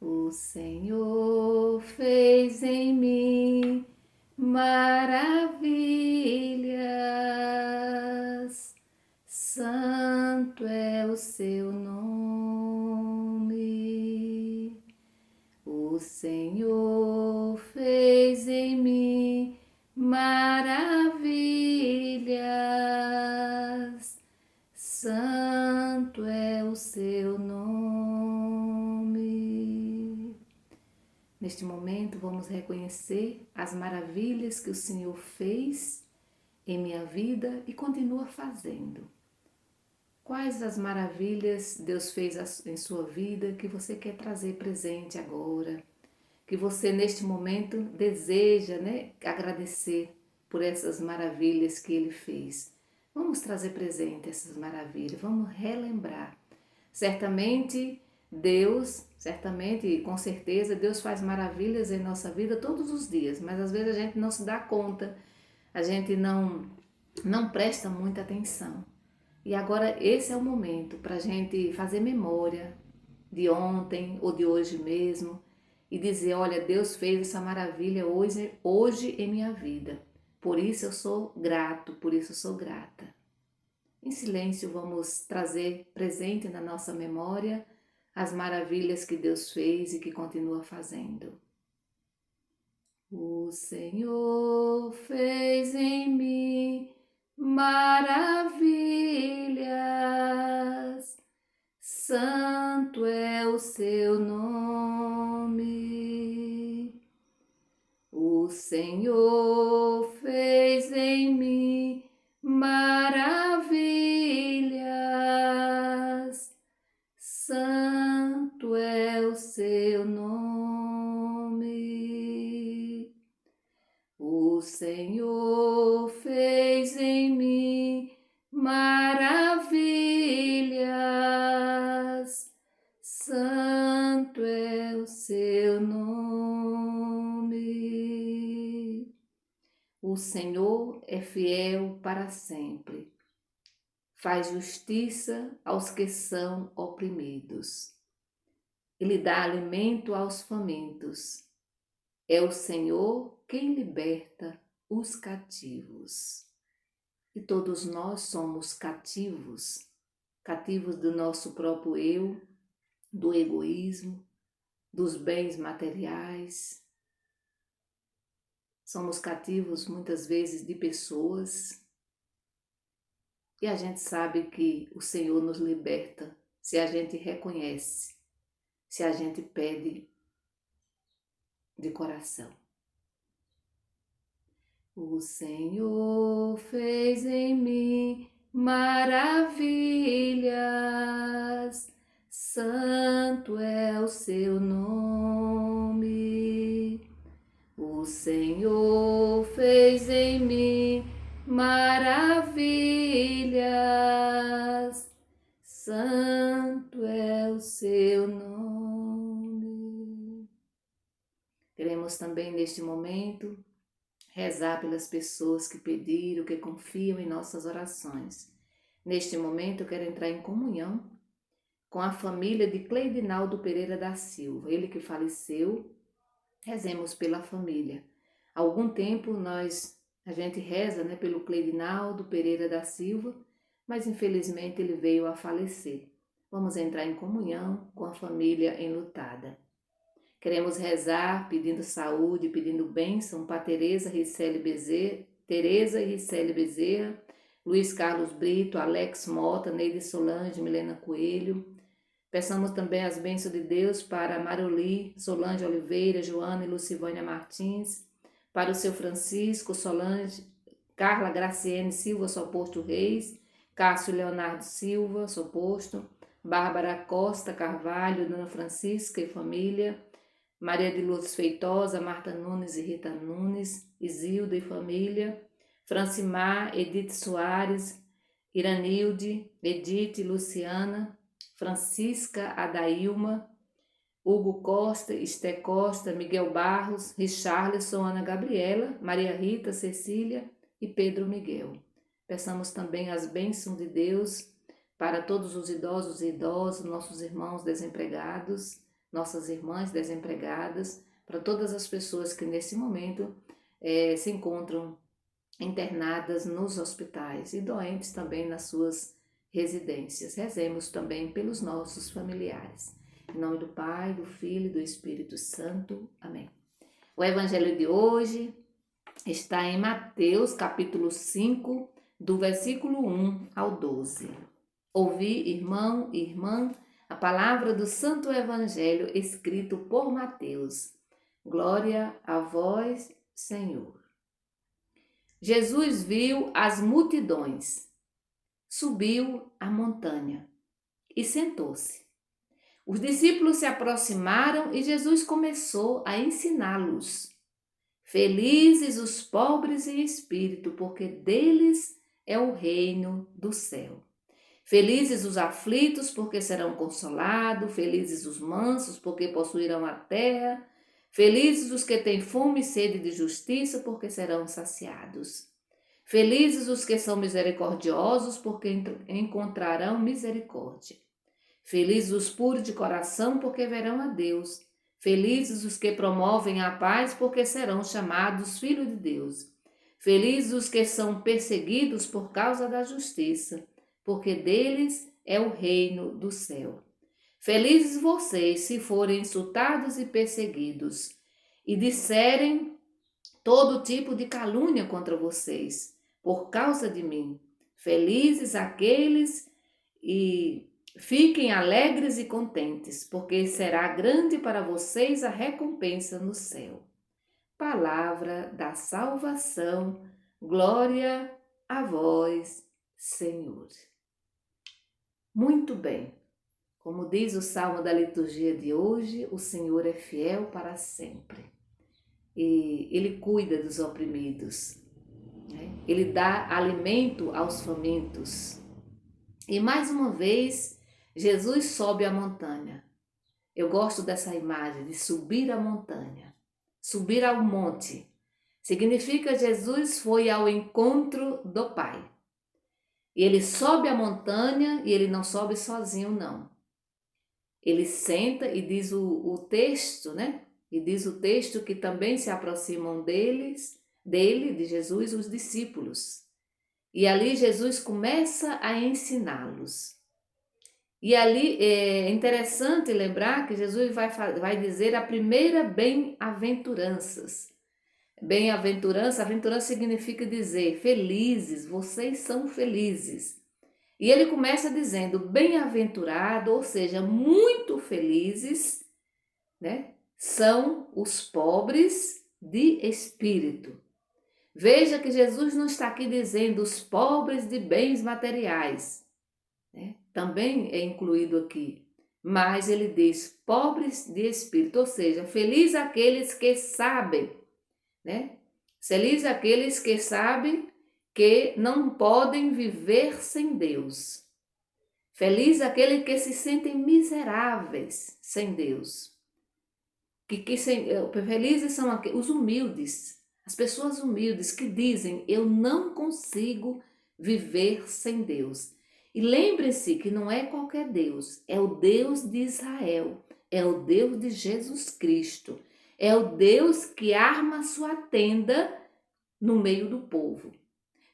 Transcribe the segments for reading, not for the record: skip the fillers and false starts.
O Senhor fez em mim maravilhas, santo é o seu nome. O Senhor fez em mim maravilhas, santo é o seu nome. Neste momento, vamos reconhecer as maravilhas que o Senhor fez em minha vida e continua fazendo. Quais as maravilhas Deus fez em sua vida que você quer trazer presente agora? Que você neste momento deseja, agradecer por essas maravilhas que Ele fez. Vamos trazer presente essas maravilhas, vamos relembrar. Certamente e com certeza, Deus faz maravilhas em nossa vida todos os dias, mas às vezes a gente não se dá conta, a gente não presta muita atenção. E agora esse é o momento para a gente fazer memória de ontem ou de hoje mesmo e dizer, olha, Deus fez essa maravilha hoje em minha vida. Por isso eu sou grato, por isso eu sou grata. Em silêncio vamos trazer presente na nossa memória as maravilhas que Deus fez e que continua fazendo. O Senhor fez em mim maravilhas, santo é o seu nome. O Senhor fez em mim maravilhas, santo é o seu nome. O Senhor fez em mim maravilhas, santo é o seu nome. O Senhor é fiel para sempre, faz justiça aos que são oprimidos. Ele dá alimento aos famintos. É o Senhor quem liberta os cativos. E todos nós somos cativos, cativos do nosso próprio eu, do egoísmo, dos bens materiais. Somos cativos muitas vezes de pessoas. E a gente sabe que o Senhor nos liberta se a gente reconhece, se a gente pede de coração. O Senhor fez em mim maravilhas, santo é o seu nome. O Senhor fez em mim maravilhas, santo é o seu nome. Queremos também neste momento rezar pelas pessoas que pediram, que confiam em nossas orações. Neste momento eu quero entrar em comunhão com a família de Cleidinaldo Pereira da Silva, ele que faleceu. Rezemos pela família. Há algum tempo a gente reza, pelo Cleidinaldo Pereira da Silva, mas infelizmente ele veio a falecer. Vamos entrar em comunhão com a família enlutada. Queremos rezar pedindo saúde, pedindo bênção para Tereza e Ricelli Bezerra, Luiz Carlos Brito, Alex Mota, Neide Solange, Milena Coelho. Peçamos também as bênçãos de Deus para Maroli, Solange Oliveira, Joana e Lucivânia Martins, para o seu Francisco, Solange, Carla Graciene Silva, Soposto Reis, Cássio Leonardo Silva, Soposto, Bárbara Costa Carvalho, Dona Francisca e família, Maria de Lourdes Feitosa, Marta Nunes e Rita Nunes, Isilda e família, Francimar, Edith Soares, Iranilde, Edith, Luciana, Francisca Adailma, Hugo Costa, Esté Costa, Miguel Barros, Richarlison, Ana Gabriela, Maria Rita, Cecília e Pedro Miguel. Peçamos também as bênçãos de Deus para todos os idosos e idosas, nossos irmãos desempregados, nossas irmãs desempregadas, para todas as pessoas que nesse momento se encontram internadas nos hospitais e doentes também nas suas residências. Rezemos também pelos nossos familiares. Em nome do Pai, do Filho e do Espírito Santo. Amém. O evangelho de hoje está em Mateus, capítulo 5, do versículo 1 ao 12. Ouvi, irmão e irmã, a palavra do Santo Evangelho escrito por Mateus. Glória a vós, Senhor. Jesus viu as multidões, subiu a montanha e sentou-se. Os discípulos se aproximaram e Jesus começou a ensiná-los. Felizes os pobres em espírito, porque deles é o reino do céu. Felizes os aflitos, porque serão consolados. Felizes os mansos, porque possuirão a terra. Felizes os que têm fome e sede de justiça, porque serão saciados. Felizes os que são misericordiosos, porque encontrarão misericórdia. Felizes os puros de coração, porque verão a Deus. Felizes os que promovem a paz, porque serão chamados filhos de Deus. Felizes os que são perseguidos por causa da justiça, porque deles é o reino do céu. Felizes vocês se forem insultados e perseguidos, e disserem todo tipo de calúnia contra vocês, por causa de mim. Felizes aqueles e fiquem alegres e contentes, porque será grande para vocês a recompensa no céu. Palavra da salvação, glória a vós, Senhor. Muito bem, como diz o salmo da liturgia de hoje, o Senhor é fiel para sempre. E Ele cuida dos oprimidos, né? Ele dá alimento aos famintos. E mais uma vez, Jesus sobe a montanha. Eu gosto dessa imagem de subir a montanha, subir ao monte. Significa Jesus foi ao encontro do Pai. E ele sobe a montanha e ele não sobe sozinho, não. Ele senta e diz o texto, né? E diz o texto que também se aproximam dele, de Jesus, os discípulos. E ali Jesus começa a ensiná-los. E ali é interessante lembrar que Jesus vai dizer a primeira bem-aventuranças. Bem-aventurança, aventurança significa dizer felizes, vocês são felizes. E ele começa dizendo bem-aventurado, ou seja, muito felizes, né? São os pobres de espírito. Veja que Jesus não está aqui dizendo os pobres de bens materiais, né? Também é incluído aqui, mas ele diz pobres de espírito, ou seja, feliz aqueles que sabem, né? Feliz aqueles que sabem que não podem viver sem Deus. Feliz aqueles que se sentem miseráveis sem Deus. Felizes são os humildes, as pessoas humildes que dizem, eu não consigo viver sem Deus. E lembre-se que não é qualquer Deus, é o Deus de Israel, é o Deus de Jesus Cristo, é o Deus que arma sua tenda no meio do povo.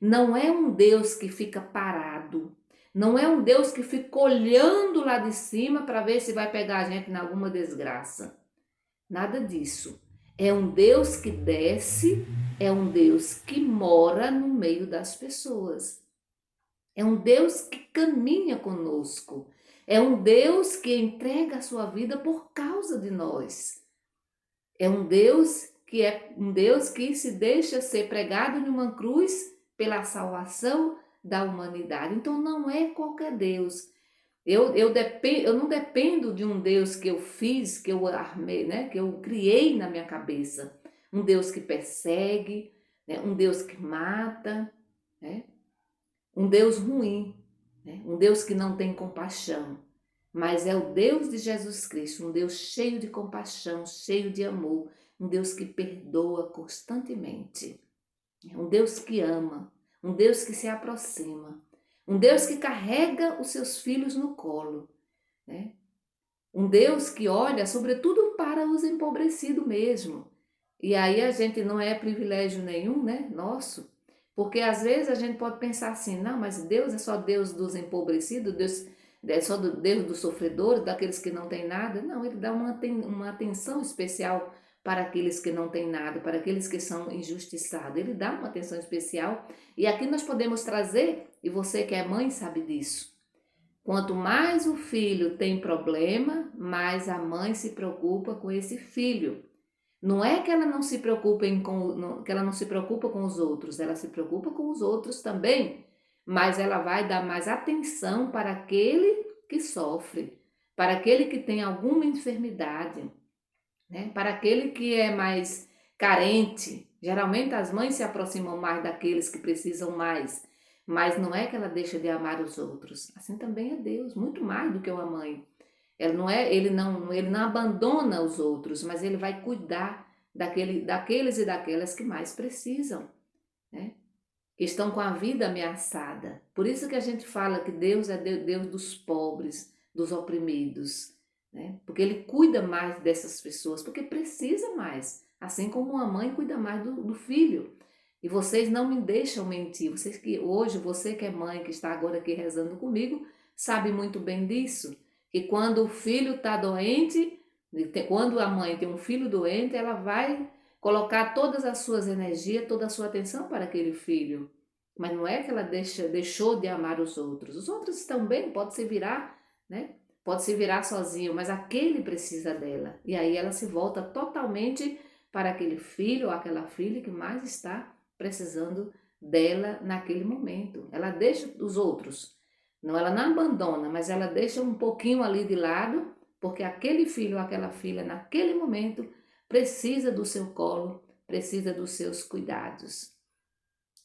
Não é um Deus que fica parado, não é um Deus que fica olhando lá de cima para ver se vai pegar a gente em alguma desgraça. Nada disso. É um Deus que desce, é um Deus que mora no meio das pessoas. É um Deus que caminha conosco. É um Deus que entrega a sua vida por causa de nós. É um Deus que se deixa ser pregado numa cruz pela salvação da humanidade. Então não é qualquer Deus. Eu não dependo de um Deus que eu fiz, que eu armei, né? Que eu criei na minha cabeça. Um Deus que persegue, né? Um Deus que mata, né? Um Deus ruim, né? Um Deus que não tem compaixão. Mas é o Deus de Jesus Cristo, um Deus cheio de compaixão, cheio de amor, um Deus que perdoa constantemente, um Deus que ama, um Deus que se aproxima, um Deus que carrega os seus filhos no colo, né? Um Deus que olha, sobretudo, para os empobrecidos mesmo. E aí a gente não é privilégio nenhum, né, nosso, porque às vezes a gente pode pensar assim, não, mas Deus é só Deus dos empobrecidos, Deus é só Deus dos sofredores, daqueles que não têm nada. Não, ele dá uma atenção especial para aqueles que não têm nada, para aqueles que são injustiçados. Ele dá uma atenção especial. E aqui nós podemos trazer, e você que é mãe sabe disso, quanto mais o filho tem problema, mais a mãe se preocupa com esse filho. Não é que ela não se preocupe que ela não se preocupa com os outros, ela se preocupa com os outros também, mas ela vai dar mais atenção para aquele que sofre, para aquele que tem alguma enfermidade, né? Para aquele que é mais carente. Geralmente as mães se aproximam mais daqueles que precisam mais, mas não é que ela deixa de amar os outros. Assim também é Deus, muito mais do que uma mãe. Ele não abandona os outros, mas ele vai cuidar daqueles e daquelas que mais precisam, né? Que estão com a vida ameaçada. Por isso que a gente fala que Deus é Deus dos pobres, dos oprimidos, né? Porque ele cuida mais dessas pessoas, porque precisa mais, assim como uma mãe cuida mais do filho. E vocês não me deixam mentir, vocês que hoje, você que é mãe, que está agora aqui rezando comigo, sabe muito bem disso, que quando o filho está doente, quando a mãe tem um filho doente, ela vai colocar todas as suas energias, toda a sua atenção para aquele filho. Mas não é que ela deixou de amar os outros. Os outros também pode se virar, né? Pode se virar sozinho, mas aquele precisa dela. E aí ela se volta totalmente para aquele filho ou aquela filha que mais está precisando dela naquele momento. Ela deixa os outros. Não, ela não abandona, mas ela deixa um pouquinho ali de lado, porque aquele filho ou aquela filha naquele momento precisa do seu colo, precisa dos seus cuidados.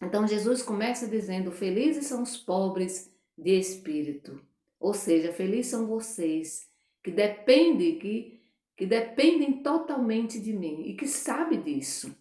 Então Jesus começa dizendo: felizes são os pobres de espírito. Ou seja, felizes são vocês que dependem totalmente de mim e que sabem disso,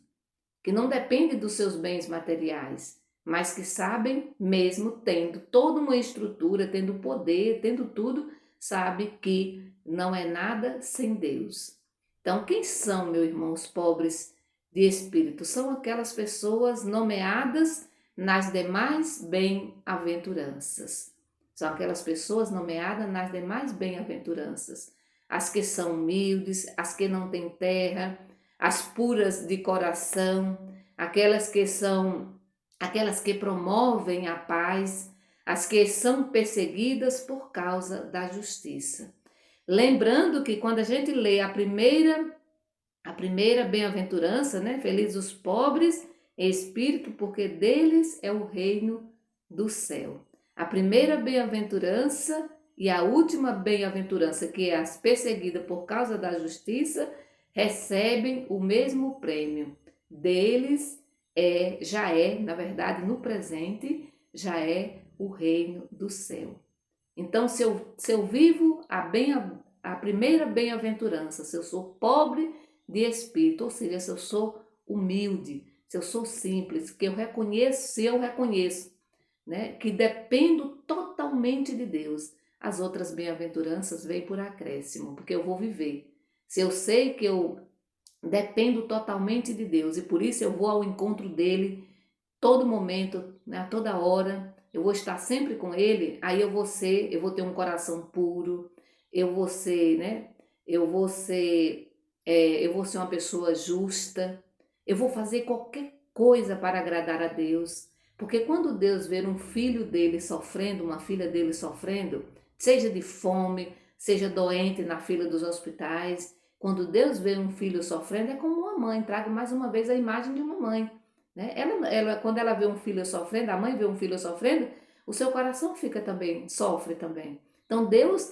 que não dependem dos seus bens materiais, mas que sabem, mesmo tendo toda uma estrutura, tendo poder, tendo tudo, sabe que não é nada sem Deus. Então, quem são, meu irmão, os pobres de espírito? São aquelas pessoas nomeadas nas demais bem-aventuranças. São aquelas pessoas nomeadas nas demais bem-aventuranças. As que são humildes, as que não têm terra, as puras de coração, aquelas que promovem a paz, as que são perseguidas por causa da justiça. Lembrando que quando a gente lê a primeira bem-aventurança, né? Felizes os pobres em espírito, porque deles é o reino do céu. A primeira bem-aventurança e a última bem-aventurança, que é as perseguidas por causa da justiça, recebem o mesmo prêmio. Deles já é, na verdade, no presente, já é o reino do céu. Então, se eu vivo a primeira bem-aventurança, se eu sou pobre de espírito, ou seja, se eu sou humilde, se eu sou simples, se eu reconheço, né, que dependo totalmente de Deus, as outras bem-aventuranças vêm por acréscimo, porque eu vou viver. Se eu sei que eu dependo totalmente de Deus e por isso eu vou ao encontro dele todo momento, né, a toda hora, eu vou estar sempre com ele, aí eu vou ter um coração puro, eu vou ser, né, eu vou ser uma pessoa justa, eu vou fazer qualquer coisa para agradar a Deus, porque quando Deus vê um filho dele sofrendo, uma filha dele sofrendo, seja de fome, seja doente na fila dos hospitais, quando Deus vê um filho sofrendo, é como uma mãe, trago mais uma vez a imagem de uma mãe, né? Quando ela vê um filho sofrendo, a mãe vê um filho sofrendo, o seu coração sofre também. Então Deus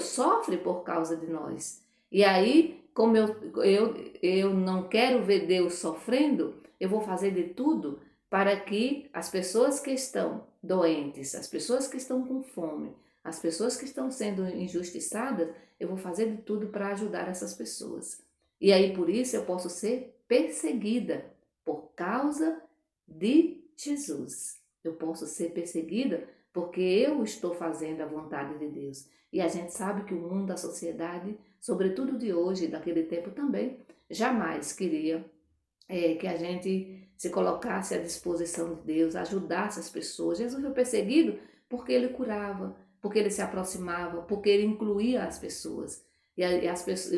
sofre por causa de nós. E aí, como eu não quero ver Deus sofrendo, eu vou fazer de tudo para que as pessoas que estão doentes, as pessoas que estão com fome, as pessoas que estão sendo injustiçadas, eu vou fazer de tudo para ajudar essas pessoas. E aí, por isso, eu posso ser perseguida por causa de Jesus. Eu posso ser perseguida porque eu estou fazendo a vontade de Deus. E a gente sabe que o mundo, a sociedade, sobretudo de hoje e daquele tempo também, jamais queria que a gente se colocasse à disposição de Deus, ajudasse as pessoas. Jesus foi perseguido porque ele curava, porque ele se aproximava, porque ele incluía as pessoas.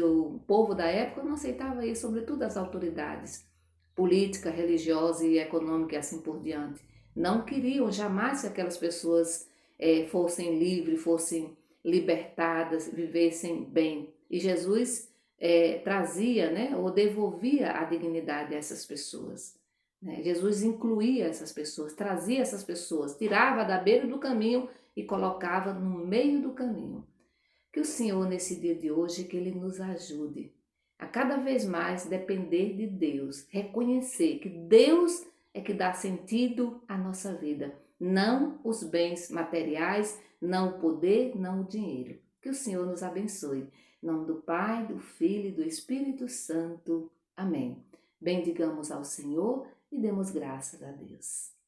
O povo da época não aceitava isso, sobretudo as autoridades política, religiosa e econômica e assim por diante. Não queriam jamais que aquelas pessoas fossem livres, fossem libertadas, vivessem bem. E Jesus trazia, né, ou devolvia a dignidade a essas pessoas. Né? Jesus incluía essas pessoas, trazia essas pessoas, tirava da beira do caminho e colocava no meio do caminho. Que o Senhor, nesse dia de hoje, que Ele nos ajude a cada vez mais depender de Deus, reconhecer que Deus é que dá sentido à nossa vida, não os bens materiais, não o poder, não o dinheiro. Que o Senhor nos abençoe. Em nome do Pai, do Filho e do Espírito Santo. Amém. Bendigamos ao Senhor e demos graças a Deus.